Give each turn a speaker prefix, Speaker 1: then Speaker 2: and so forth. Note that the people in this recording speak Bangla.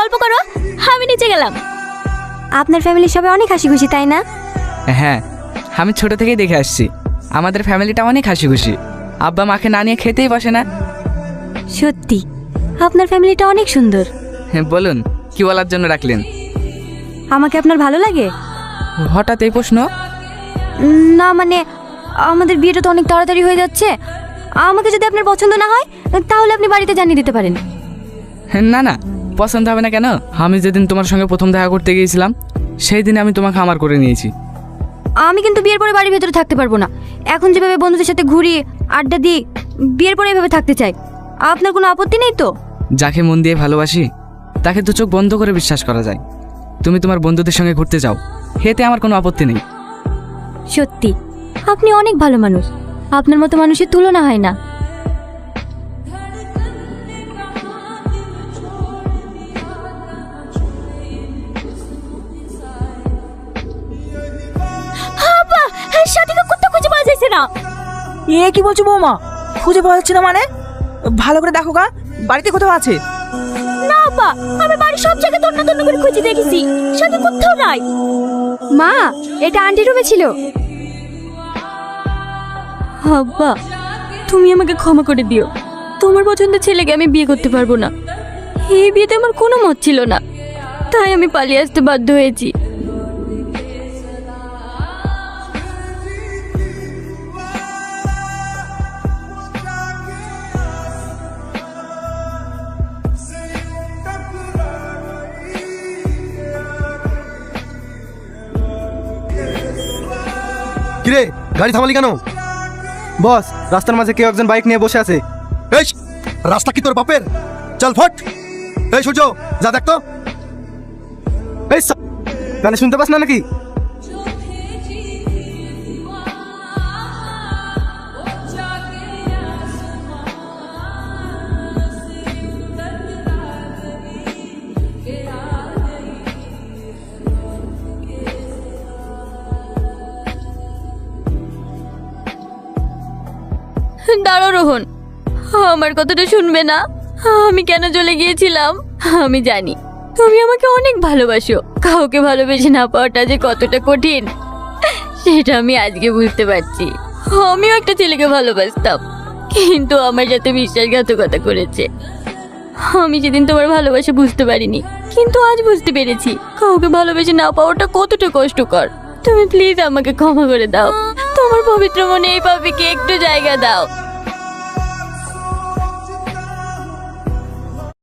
Speaker 1: গল্প করো, আমি নিচে গেলাম।
Speaker 2: আপনার ফ্যামিলির সবাই অনেক হাসি খুশি, তাই না?
Speaker 3: হ্যাঁ, আমি ছোট থেকেই দেখে আসছি আমাদের ফ্যামিলিটা অনেক হাসি খুশি। আব্বা মাকে না নিয়ে খেতেই বসে না।
Speaker 2: সত্যি আপনার ফ্যামিলিটা অনেক সুন্দর।
Speaker 3: হ্যাঁ, বলুন কি বলার জন্য রাখলেন?
Speaker 2: আমাকে আপনার ভালো লাগে?
Speaker 3: হঠাৎ এই প্রশ্ন?
Speaker 2: না মানে আমাদের বিয়েটা তো অনেক তাড়াতাড়ি হয়ে যাচ্ছে। আমাকে যদি আপনার পছন্দ না হয় তাহলে আপনি বাড়িতে জানিয়ে দিতে পারেন।
Speaker 3: না না, পছন্দ হবে না কেন? আমি যেদিন তোমার সঙ্গে প্রথম দেখা করতে গিয়েছিলাম সেই দিন আমি তোমাকে আমার করে নিয়েছি।
Speaker 2: আমি কিন্তু বিয়ের পরে বাড়ির ভেতরে থাকতে পারবো না। এখন যেভাবে বন্ধুদের সাথে ঘুরি, আড্ডা দিই, বিয়ের পরে এভাবে থাকতে চাই। আপনার কোনো আপত্তি নেই তো?
Speaker 3: যাকে মন দিয়ে ভালোবাসি তাকে তো চোখ বন্ধ করে বিশ্বাস করা যায়। তুমি তোমার বন্ধুদের সঙ্গে ঘুরতে যাও, এতে আমার কোনো আপত্তি নেই।
Speaker 2: সত্যি আপনি অনেক ভালো মানুষ। আপনার মতো মানুষের তুলনা হয় না।
Speaker 1: আব্বা, সাথীকে কোথাও খুঁজে পাওয়া যাচ্ছে না।
Speaker 4: এ কি বলছো বৌমা? খুঁজে পাওয়া যাচ্ছে না মানে? ভালো করে দেখো গা, বাড়িতে কোথাও আছে?
Speaker 1: না আব্বা, আমি বাড়ির সব জায়গায় তন্ন তন্ন করে খুঁজে দেখেছি, সাথী কোথাও নাই।
Speaker 2: মা, এটা আন্টি রুমে ছিল। আব্বা, তুমি আমাকে ক্ষমা করে দিও। তোমার পছন্দের ছেলেকে আমি বিয়ে করতে পারবো না। এই বিয়েতে আমার কোনো মত ছিল না, তাই আমি পালিয়ে আসতে বাধ্য হয়েছি।
Speaker 5: কিরে, গাড়ি থামালি কেন? বস, রাস্তার মাঝে কেউ একজন বাইক নিয়ে বসে আছে।
Speaker 6: এই রাস্তা কি তোর বাপের? চল ফট। এই সূর্য, যা দেখ তো।
Speaker 5: এই গানে শুনতে পাস না নাকি?
Speaker 2: দাঁড়াও রোহন, আমার কথাটা শুনবে না? আমি কেন চলে গিয়েছিলাম? আমি জানি তুমি আমাকে অনেক ভালোবাসো। কাউকে ভালোবেসে না পাওয়াটা যে কতটা কঠিন সেটা আমি আজকে বুঝতে পারছি। আমিও একটা ছেলেকে ভালোবাসতাম, কিন্তু আমার সাথে বিশ্বাসঘাতকতা করেছে। আমি সেদিন তোমার ভালোবাসা বুঝতে পারিনি, কিন্তু আজ বুঝতে পেরেছি কাউকে ভালোবেসে না পাওয়াটা কতটা কষ্টকর। তুমি প্লিজ আমাকে ক্ষমা করে দাও। তোমার পবিত্র মনে এই পাপিকে একটু জায়গা দাও।